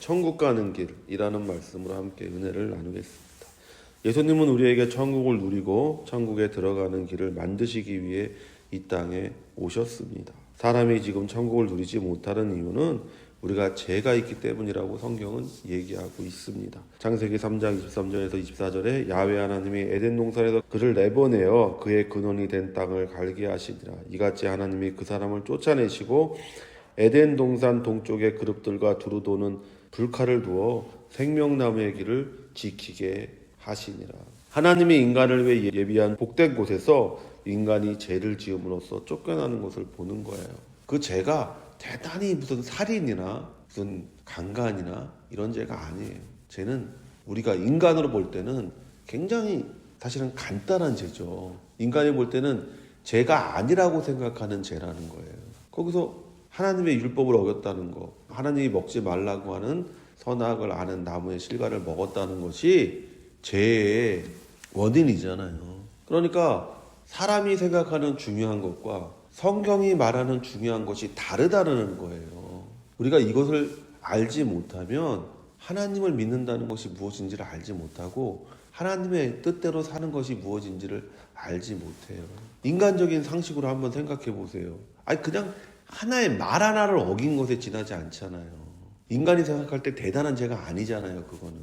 천국 가는 길이라는 말씀으로 함께 은혜를 나누겠습니다. 예수님은 우리에게 천국을 누리고 천국에 들어가는 길을 만드시기 위해 이 땅에 오셨습니다. 사람이 지금 천국을 누리지 못하는 이유는 우리가 죄가 있기 때문이라고 성경은 얘기하고 있습니다. 창세기 3장 23절에서 24절에 야훼 하나님이 에덴 동산에서 그를 내보내어 그의 근원이 된 땅을 갈게 하시니라. 이같이 하나님이 그 사람을 쫓아내시고 에덴 동산 동쪽의 그룹들과 두루 도는 불칼을 두어 생명나무의 길을 지키게 하시니라. 하나님이 인간을 위해 예비한 복된 곳에서 인간이 죄를 지음으로써 쫓겨나는 것을 보는 거예요. 그 죄가 대단히 무슨 살인이나 무슨 강간이나 이런 죄가 아니에요. 죄는 우리가 인간으로 볼 때는 굉장히 사실은 간단한 죄죠. 인간이 볼 때는 죄가 아니라고 생각하는 죄라는 거예요. 거기서 하나님의 율법을 어겼다는 거, 하나님이 먹지 말라고 하는 선악을 아는 나무의 실과를 먹었다는 것이 죄의 원인이잖아요. 그러니까 사람이 생각하는 중요한 것과 성경이 말하는 중요한 것이 다르다는 거예요. 우리가 이것을 알지 못하면 하나님을 믿는다는 것이 무엇인지를 알지 못하고 하나님의 뜻대로 사는 것이 무엇인지를 알지 못해요. 인간적인 상식으로 한번 생각해 보세요. 아니 그냥 하나의 말 하나를 어긴 것에 지나지 않잖아요. 인간이 생각할 때 대단한 죄가 아니잖아요. 그거는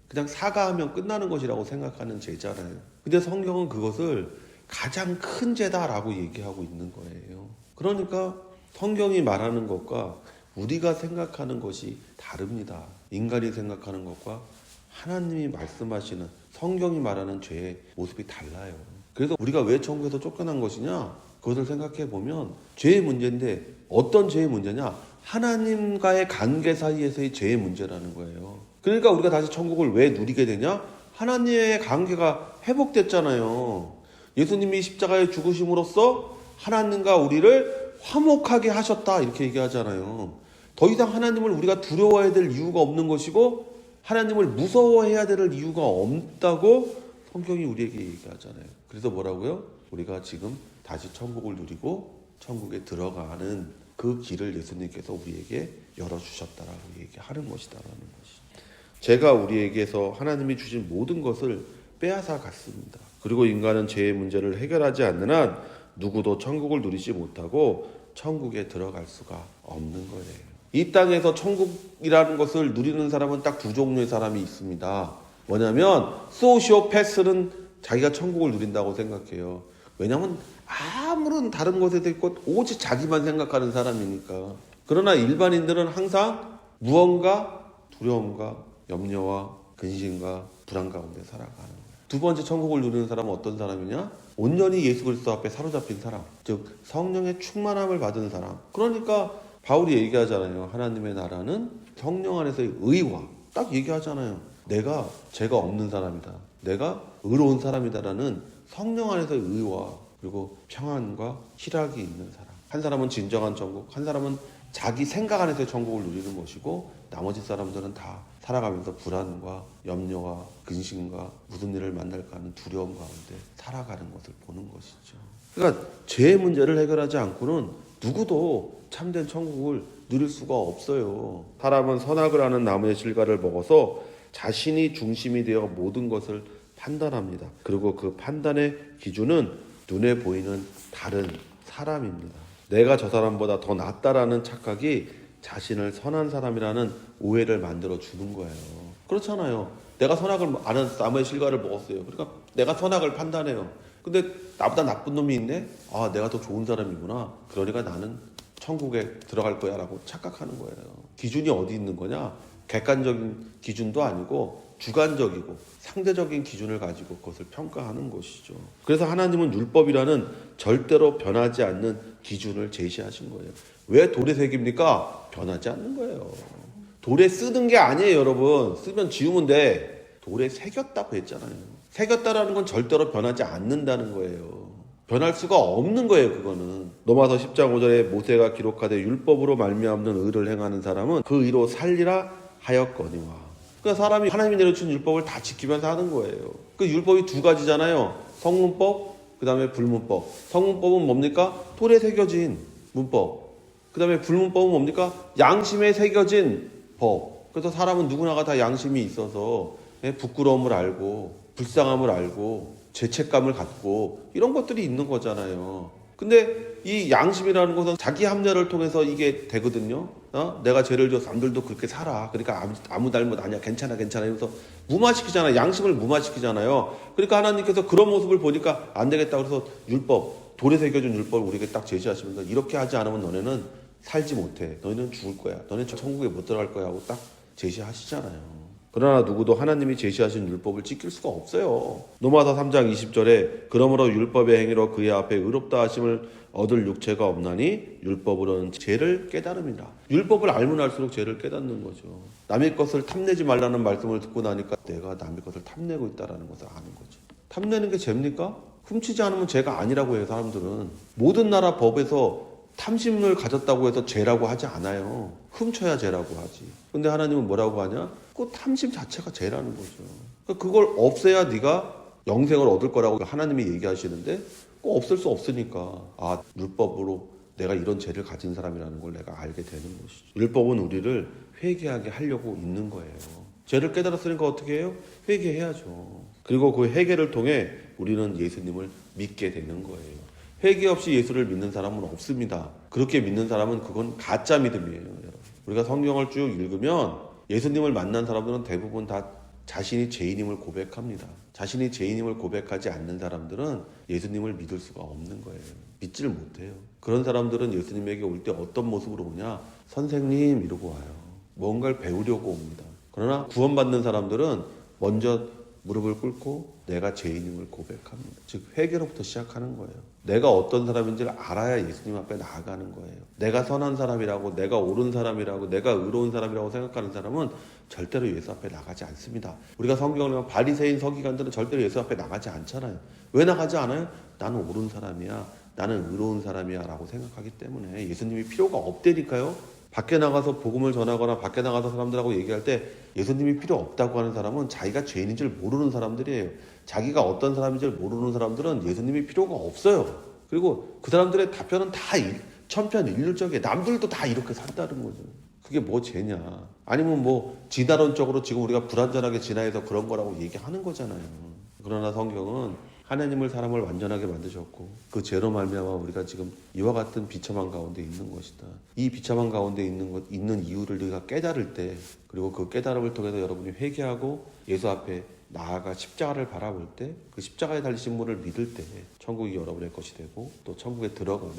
그냥 사과하면 끝나는 것이라고 생각하는 죄잖아요. 근데 성경은 그것을 가장 큰 죄다라고 얘기하고 있는 거예요. 그러니까 성경이 말하는 것과 우리가 생각하는 것이 다릅니다. 인간이 생각하는 것과 하나님이 말씀하시는 성경이 말하는 죄의 모습이 달라요. 그래서 우리가 왜 천국에서 쫓겨난 것이냐? 그것을 생각해 보면 죄의 문제인데 어떤 죄의 문제냐? 하나님과의 관계 사이에서의 죄의 문제라는 거예요. 그러니까 우리가 다시 천국을 왜 누리게 되냐? 하나님의 관계가 회복됐잖아요. 예수님이 십자가에 죽으심으로써 하나님과 우리를 화목하게 하셨다 이렇게 얘기하잖아요. 더 이상 하나님을 우리가 두려워해야 될 이유가 없는 것이고 하나님을 무서워해야 될 이유가 없다고 성경이 우리에게 얘기하잖아요. 그래서 뭐라고요? 우리가 지금 다시 천국을 누리고 천국에 들어가는 그 길을 예수님께서 우리에게 열어주셨다라고 얘기하는 것이다라는 것이. 죄가 우리에게서 하나님이 주신 모든 것을 빼앗아 갔습니다. 그리고 인간은 죄의 문제를 해결하지 않는 한 누구도 천국을 누리지 못하고 천국에 들어갈 수가 없는 거예요. 이 땅에서 천국이라는 것을 누리는 사람은 딱 두 종류의 사람이 있습니다. 뭐냐면 소시오패스는 자기가 천국을 누린다고 생각해요. 왜냐하면 아무런 다른 것에 있고 오직 자기만 생각하는 사람이니까. 그러나 일반인들은 항상 무언가 두려움과 염려와 근심과 불안 가운데 살아가는 거예요. 두 번째 천국을 누리는 사람은 어떤 사람이냐? 온전히 예수 그리스도 앞에 사로잡힌 사람, 즉 성령의 충만함을 받은 사람. 그러니까 바울이 얘기하잖아요. 하나님의 나라는 성령 안에서의 의와 딱 얘기하잖아요. 내가 죄가 없는 사람이다. 내가 의로운 사람이다라는 성령 안에서의 의와 그리고 평안과 희락이 있는 사람. 한 사람은 진정한 천국, 한 사람은 자기 생각 안에서의 천국을 누리는 것이고 나머지 사람들은 다 살아가면서 불안과 염려와 근심과 무슨 일을 만날까 하는 두려움 가운데 살아가는 것을 보는 것이죠. 그러니까 죄의 문제를 해결하지 않고는 누구도 참된 천국을 누릴 수가 없어요. 사람은 선악을 하는 나무의 실과를 먹어서 자신이 중심이 되어 모든 것을 판단합니다. 그리고 그 판단의 기준은 눈에 보이는 다른 사람입니다. 내가 저 사람보다 더 낫다라는 착각이 자신을 선한 사람이라는 오해를 만들어 주는 거예요. 그렇잖아요. 내가 선악을 아는 나무의 실과를 먹었어요. 그러니까 내가 선악을 판단해요. 근데 나보다 나쁜 놈이 있네? 아, 내가 더 좋은 사람이구나. 그러니까 나는 천국에 들어갈 거야 라고 착각하는 거예요. 기준이 어디 있는 거냐? 객관적인 기준도 아니고 주관적이고 상대적인 기준을 가지고 그것을 평가하는 것이죠. 그래서 하나님은 율법이라는 절대로 변하지 않는 기준을 제시하신 거예요. 왜 돌에 새깁니까? 변하지 않는 거예요. 돌에 쓰는 게 아니에요, 여러분. 쓰면 지우면 돼. 돌에 새겼다고 했잖아요. 새겼다라는 건 절대로 변하지 않는다는 거예요. 변할 수가 없는 거예요, 그거는. 로마서 10장 5절에 모세가 기록하되 율법으로 말미암는 의를 행하는 사람은 그 의로 살리라 하였거니와. 그러니까 사람이 하나님이 내려준 율법을 다 지키면서 하는 거예요. 그 율법이 두 가지잖아요. 성문법, 그 다음에 불문법. 성문법은 뭡니까? 돌에 새겨진 문법. 그 다음에 불문법은 뭡니까? 양심에 새겨진 법. 그래서 사람은 누구나가 다 양심이 있어서 부끄러움을 알고 불쌍함을 알고 죄책감을 갖고 이런 것들이 있는 거잖아요. 근데 이 양심이라는 것은 자기 합리화를 통해서 이게 되거든요. 내가 죄를 져서 남들도 그렇게 살아. 그러니까 아무 잘못 아니야. 괜찮아 이러면서 무마시키잖아요. 양심을 무마시키잖아요. 그러니까 하나님께서 그런 모습을 보니까 안 되겠다. 그래서 율법, 돌에 새겨준 율법을 우리에게 딱 제시하시면서 이렇게 하지 않으면 너네는 살지 못해. 너희는 죽을 거야. 너네 천국에 못 들어갈 거야 하고 딱 제시하시잖아요. 그러나 누구도 하나님이 제시하신 율법을 지킬 수가 없어요. 로마서 3장 20절에 그러므로 율법의 행위로 그의 앞에 의롭다 하심을 얻을 육체가 없나니 율법으로는 죄를 깨달음이라. 율법을 알면 알수록 죄를 깨닫는 거죠. 남의 것을 탐내지 말라는 말씀을 듣고 나니까 내가 남의 것을 탐내고 있다는 것을 아는 거죠. 탐내는 게 죄입니까? 훔치지 않으면 죄가 아니라고 해요. 사람들은. 모든 나라 법에서 탐심을 가졌다고 해서 죄라고 하지 않아요. 훔쳐야 죄라고 하지. 근데 하나님은 뭐라고 하냐? 그 탐심 자체가 죄라는 거죠. 그걸 없애야 네가 영생을 얻을 거라고 하나님이 얘기하시는데 꼭 없을 수 없으니까 율법으로 내가 이런 죄를 가진 사람이라는 걸 내가 알게 되는 것이죠. 율법은 우리를 회개하게 하려고 있는 거예요. 죄를 깨달았으니까 어떻게 해요? 회개해야죠. 그리고 그 회개를 통해 우리는 예수님을 믿게 되는 거예요. 회개 없이 예수를 믿는 사람은 없습니다. 그렇게 믿는 사람은 그건 가짜 믿음이에요. 여러분. 우리가 성경을 쭉 읽으면 예수님을 만난 사람들은 대부분 다 자신이 죄인임을 고백합니다. 자신이 죄인임을 고백하지 않는 사람들은 예수님을 믿을 수가 없는 거예요. 믿지를 못해요. 그런 사람들은 예수님에게 올 때 어떤 모습으로 오냐? 선생님 이러고 와요. 뭔가를 배우려고 옵니다. 그러나 구원받는 사람들은 먼저 무릎을 꿇고 내가 죄인임을 고백합니다. 즉 회개로부터 시작하는 거예요. 내가 어떤 사람인지를 알아야 예수님 앞에 나아가는 거예요. 내가 선한 사람이라고, 내가 옳은 사람이라고, 내가 의로운 사람이라고 생각하는 사람은 절대로 예수 앞에 나가지 않습니다. 우리가 성경을 보면 바리새인 서기관들은 절대로 예수 앞에 나가지 않잖아요. 왜 나가지 않아요? 나는 옳은 사람이야, 나는 의로운 사람이야 라고 생각하기 때문에 예수님이 필요가 없다니까요. 밖에 나가서 복음을 전하거나 밖에 나가서 사람들하고 얘기할 때 예수님이 필요 없다고 하는 사람은 자기가 죄인인 줄 모르는 사람들이에요. 자기가 어떤 사람인 줄 모르는 사람들은 예수님이 필요가 없어요. 그리고 그 사람들의 답변은 다 천편일률적이에요. 남들도 다 이렇게 산다는 거죠. 그게 뭐 죄냐. 아니면 뭐 진화론적으로 지금 우리가 불완전하게 진화해서 그런 거라고 얘기하는 거잖아요. 그러나 성경은 하나님을 사람을 완전하게 만드셨고 그 죄로 말미암아 우리가 지금 이와 같은 비참한 가운데 있는 것이다. 이 비참한 가운데 있는 이유를 네가 깨달을 때, 그리고 그 깨달음을 통해서 여러분이 회개하고 예수 앞에 나아가 십자가를 바라볼 때, 그 십자가에 달리신 분을 믿을 때 천국이 여러분의 것이 되고 또 천국에 들어가는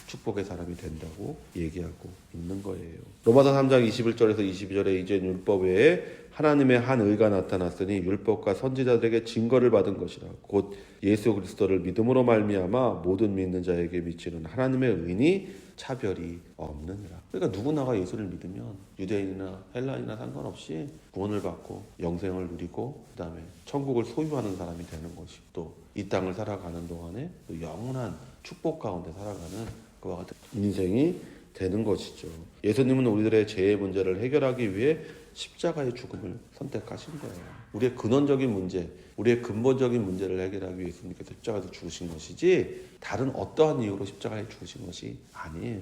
축복의 사람이 된다고 얘기하고 있는 거예요. 로마서 3장 21절에서 22절에 이제 율법 외에 하나님의 한 의가 나타났으니 율법과 선지자들에게 증거를 받은 것이라. 곧 예수 그리스도를 믿음으로 말미암아 모든 믿는 자에게 미치는 하나님의 의니 차별이 없느니라. 그러니까 누구나가 예수를 믿으면 유대인이나 헬라인이나 상관없이 구원을 받고 영생을 누리고 그 다음에 천국을 소유하는 사람이 되는 것이고 또 이 땅을 살아가는 동안에 또 영원한 축복 가운데 살아가는 그와 같은 인생이 되는 것이죠. 예수님은 우리들의 죄의 문제를 해결하기 위해 십자가의 죽음을 선택하신 거예요. 우리의 근원적인 문제, 우리의 근본적인 문제를 해결하기 위해 예수님께서 십자가에서 죽으신 것이지 다른 어떠한 이유로 십자가에 죽으신 것이 아니에요.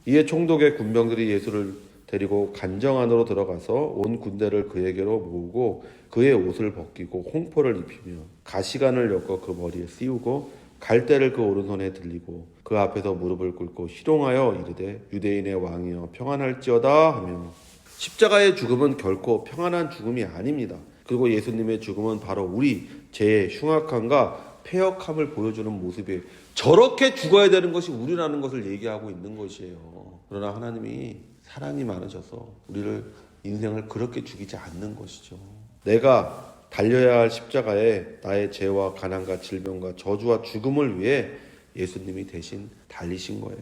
이에 총독의 군병들이 예수를 데리고 간정 안으로 들어가서 온 군대를 그에게로 모으고 그의 옷을 벗기고 홍포를 입히며 가시관을 엮어 그 머리에 씌우고 갈대를 그 오른손에 들리고 그 앞에서 무릎을 꿇고 희롱하여 이르되 유대인의 왕이여 평안할지어다 하며. 십자가의 죽음은 결코 평안한 죽음이 아닙니다. 그리고 예수님의 죽음은 바로 우리 죄의 흉악함과 폐역함을 보여주는 모습이에요. 저렇게 죽어야 되는 것이 우리라는 것을 얘기하고 있는 것이에요. 그러나 하나님이 사랑이 많으셔서 우리를 인생을 그렇게 죽이지 않는 것이죠. 내가 달려야 할 십자가에 나의 죄와 가난과 질병과 저주와 죽음을 위해 예수님이 대신 달리신 거예요.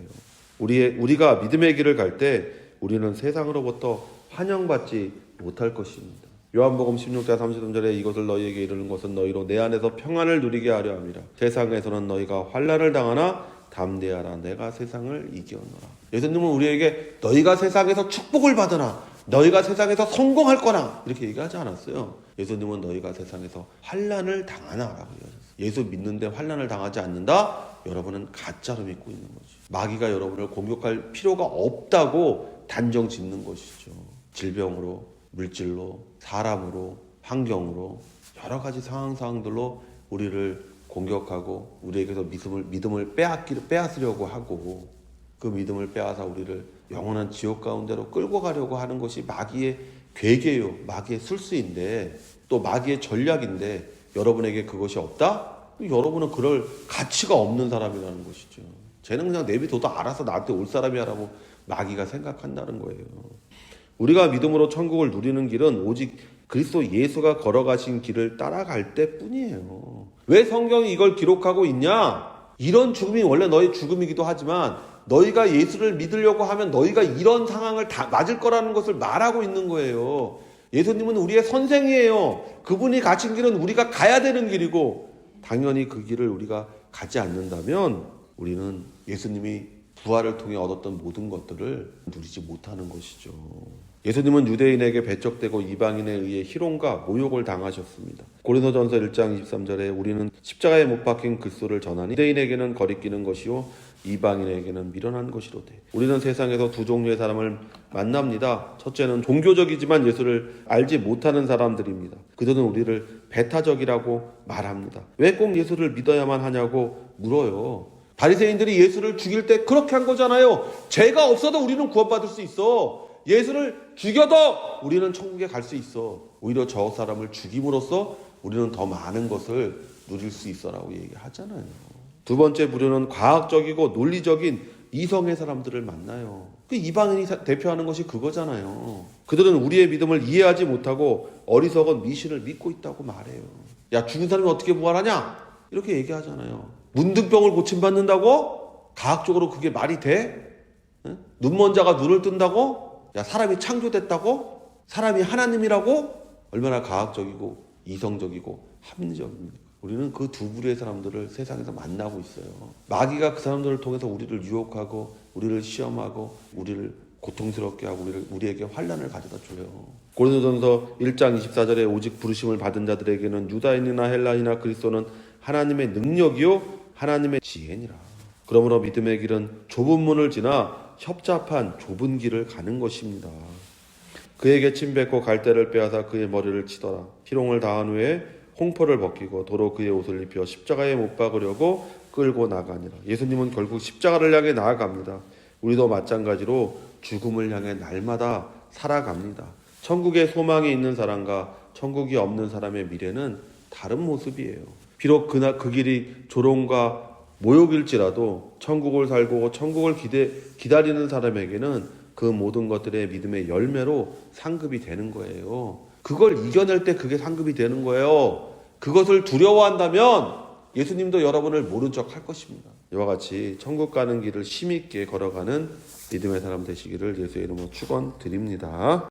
우리가 믿음의 길을 갈 때 우리는 세상으로부터 환영받지 못할 것입니다. 요한복음 16장 33절에 이것을 너희에게 이르는 것은 너희로 내 안에서 평안을 누리게 하려 함이라. 세상에서는 너희가 환난을 당하나 담대하라. 내가 세상을 이기었노라. 예수님은 우리에게 너희가 세상에서 축복을 받으나 너희가 세상에서 성공할 거나 이렇게 얘기하지 않았어요. 예수님은 너희가 세상에서 환난을 당하나 라고 얘기하셨어요. 예수 믿는데 환난을 당하지 않는다? 여러분은 가짜로 믿고 있는 거죠. 마귀가 여러분을 공격할 필요가 없다고 단정 짓는 것이죠. 질병으로, 물질로, 사람으로, 환경으로 여러 가지 상황들로 우리를 공격하고 우리에게서 믿음을 빼앗으려고 하고 그 믿음을 빼앗아 우리를 영원한 지옥 가운데로 끌고 가려고 하는 것이 마귀의 괴계요, 마귀의 술수인데 또 마귀의 전략인데 여러분에게 그것이 없다? 여러분은 그럴 가치가 없는 사람이라는 것이죠. 쟤는 그냥 내비둬도 알아서 나한테 올 사람이야라고 마귀가 생각한다는 거예요. 우리가 믿음으로 천국을 누리는 길은 오직 그리스도 예수가 걸어가신 길을 따라갈 때뿐이에요. 왜 성경이 이걸 기록하고 있냐? 이런 죽음이 원래 너희 죽음이기도 하지만 너희가 예수를 믿으려고 하면 너희가 이런 상황을 다 맞을 거라는 것을 말하고 있는 거예요. 예수님은 우리의 선생이에요. 그분이 가신 길은 우리가 가야 되는 길이고 당연히 그 길을 우리가 가지 않는다면 우리는 예수님이 부활을 통해 얻었던 모든 것들을 누리지 못하는 것이죠. 예수님은 유대인에게 배척되고 이방인에 의해 희롱과 모욕을 당하셨습니다. 고린도전서 1장 23절에 우리는 십자가에 못 박힌 그리스도를 전하니 유대인에게는 거리끼는 것이요 이방인에게는 미련한 것이로되. 우리는 세상에서 두 종류의 사람을 만납니다. 첫째는 종교적이지만 예수를 알지 못하는 사람들입니다. 그들은 우리를 배타적이라고 말합니다. 왜 꼭 예수를 믿어야만 하냐고 물어요. 바리새인들이 예수를 죽일 때 그렇게 한 거잖아요. 죄가 없어도 우리는 구원받을 수 있어. 예수를 죽여도 우리는 천국에 갈 수 있어. 오히려 저 사람을 죽임으로써 우리는 더 많은 것을 누릴 수 있어라고 얘기하잖아요. 두 번째 부류는 과학적이고 논리적인 이성의 사람들을 만나요. 그 이방인이 대표하는 것이 그거잖아요. 그들은 우리의 믿음을 이해하지 못하고 어리석은 미신을 믿고 있다고 말해요. 야, 죽은 사람이 어떻게 부활하냐? 이렇게 얘기하잖아요. 문둥병을 고침받는다고? 과학적으로 그게 말이 돼? 눈먼 자가 눈을 뜬다고? 야, 사람이 창조됐다고? 사람이 하나님이라고? 얼마나 과학적이고 이성적이고 합리적입니까? 우리는 그 두 부류의 사람들을 세상에서 만나고 있어요. 마귀가 그 사람들을 통해서 우리를 유혹하고 우리를 시험하고 우리를 고통스럽게 하고 우리에게 환난을 가져다 줘요. 고린도전서 1장 24절에 오직 부르심을 받은 자들에게는 유다인이나 헬라인이나 그리스도는 하나님의 능력이요 하나님의 지혜니라. 그러므로 믿음의 길은 좁은 문을 지나 협잡한 좁은 길을 가는 것입니다. 그에게 침뱉고 갈대를 빼앗아 그의 머리를 치더라. 희롱을 당한 후에 홍포를 벗기고 도로 그의 옷을 입혀 십자가에 못 박으려고 끌고 나가니라. 예수님은 결국 십자가를 향해 나아갑니다. 우리도 마찬가지로 죽음을 향해 날마다 살아갑니다. 천국에 소망이 있는 사람과 천국이 없는 사람의 미래는 다른 모습이에요. 비록 그 길이 조롱과 모욕일지라도 천국을 살고 천국을 기다리는 사람에게는 그 모든 것들의 믿음의 열매로 상급이 되는 거예요. 그걸 이겨낼 때 그게 상급이 되는 거예요. 그것을 두려워한다면 예수님도 여러분을 모른 척 할 것입니다. 이와 같이 천국 가는 길을 힘있게 걸어가는 믿음의 사람 되시기를 예수의 이름으로 축원드립니다.